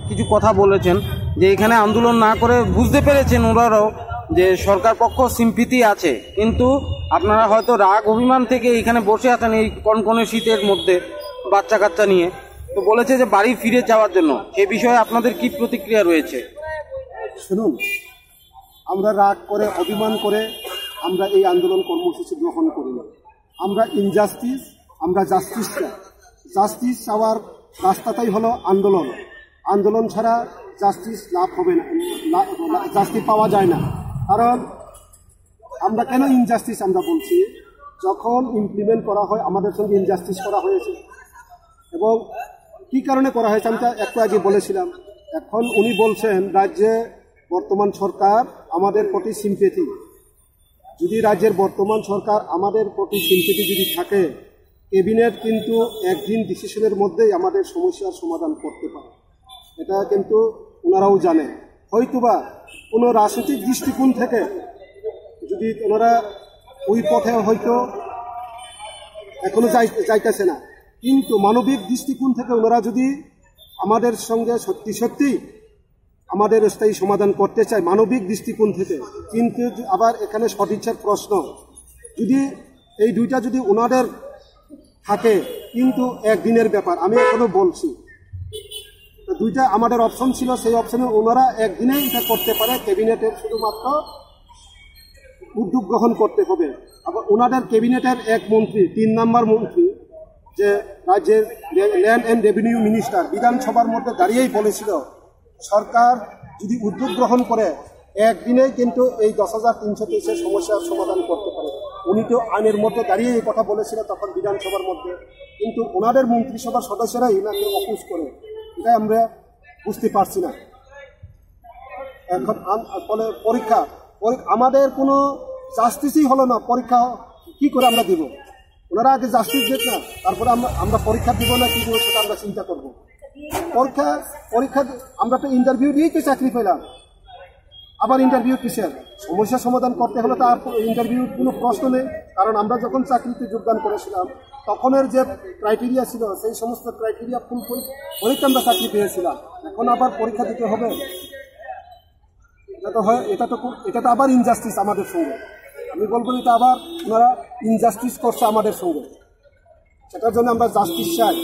কিছু কথা বলেছেন যে এখানে আন্দোলন না করে বুঝতে পেরেছেন ওনারাও যে সরকার পক্ষ সিম্পিতি আছে, কিন্তু আপনারা হয়তো রাগ অভিমান থেকে এখানে বসে আছেন এই কনকনে শীতের মধ্যে বাচ্চা কাচ্চা নিয়ে। তো বলেছে যে বাড়ি ফিরে যাওয়ার জন্য, সে বিষয়ে আপনাদের কি প্রতিক্রিয়া রয়েছে? শুনুন, আমরা রাগ করে অভিমান করে আমরা এই আন্দোলন কর্মসূচি গ্রহণ করি না। আমরা ইনজাস্টিস, আমরা জাস্টিস চাই। জাস্টিস চাওয়ার রাস্তাটাই হলো আন্দোলন। আন্দোলন ছাড়া জাস্টিস লাভ হবে না, জাস্টিস পাওয়া যায় না। কারণ আমরা কেন ইনজাস্টিস আমরা বলছি, যখন ইমপ্লিমেন্ট করা হয় আমাদের সঙ্গে ইনজাস্টিস করা হয়েছে, এবং কী কারণে করা হয়েছে আমি একটু আগে বলেছিলাম। এখন উনি বলছেন রাজ্যে বর্তমান সরকার আমাদের প্রতি সিম্পেথি। যদি রাজ্যের বর্তমান সরকার আমাদের প্রতি সিম্পেথি যদি থাকে, ক্যাবিনেট কিন্তু একদিন ডিসিশনের মধ্যেই আমাদের সমস্যার সমাধান করতে পারে। এটা কিন্তু ওনারাও জানেন। হয়তোবা কোনো রাজনৈতিক দৃষ্টিকোণ থেকে যদি ওনারা ওই পথে হয়তো এখনো যাইতেছে না, কিন্তু মানবিক দৃষ্টিকোণ থেকে ওনারা যদি আমাদের সঙ্গে সত্যি সত্যি আমাদের স্থায়ী সমাধান করতে চায় মানবিক দৃষ্টিকোণ থেকে, কিন্তু আবার এখানে সদিচ্ছার প্রশ্ন, যদি এই দুইটা যদি ওনাদের থাকে, কিন্তু একদিনের ব্যাপার। আমি এখনো বলছি দুইটা আমাদের অপশন ছিল, সেই অপশনে ওনারা একদিনে এটা করতে পারে। ক্যাবিনেটের শুধুমাত্র উদ্যোগ গ্রহণ করতে হবে। আবার ওনাদের ক্যাবিনেটের এক মন্ত্রী, 3 নম্বর মন্ত্রী, যে রাজ্যের ল্যান্ড অ্যান্ড রেভিনিউ মিনিস্টার, বিধানসভার মধ্যে দাঁড়িয়েই বলেছিল সরকার যদি উদ্যোগ গ্রহণ করে একদিনেই কিন্তু এই 10,323 সমস্যার সমাধান করতে পারে। উনি তো আইনের মধ্যে দাঁড়িয়ে এই কথা বলেছিল তখন বিধানসভার মধ্যে, কিন্তু ওনাদের মন্ত্রিসভার সদস্যরাই এনাকে অপোজ করে। এটাই আমরা বুঝতে পারছি না। এখন ফলে পরীক্ষা আমাদের কোনো জাস্টিসই হলো না, পরীক্ষা কি করে আমরা দিব? ওনারা আগে জাস্টিস দেখ না, তারপরে আমরা পরীক্ষা দিব না কি দেবো সেটা আমরা চিন্তা করব। পরীক্ষা আমরা তো ইন্টারভিউ দিয়েই তো চাকরি পেলাম, আবার ইন্টারভিউ কিসের? সমস্যা সমাধান করতে হলে তো আর ইন্টারভিউ কোনো প্রশ্ন নেই। কারণ আমরা যখন চাকরিতে যোগদান করেছিলাম তখনের যে ক্রাইটেরিয়া ছিল সেই সমস্ত ক্রাইটেরিয়া ফুলফিল করেই আমরা চাকরি পেয়েছিলাম। এখন আবার পরীক্ষা দিতে হবে, এটা তো হয়, এটা তো আবার ইনজাস্টিস আমাদের সঙ্গে। আমি বলবো এটা আবার ওনারা ইনজাস্টিস করছে আমাদের সঙ্গে, সেটার জন্য আমরা জাস্টিস চাই।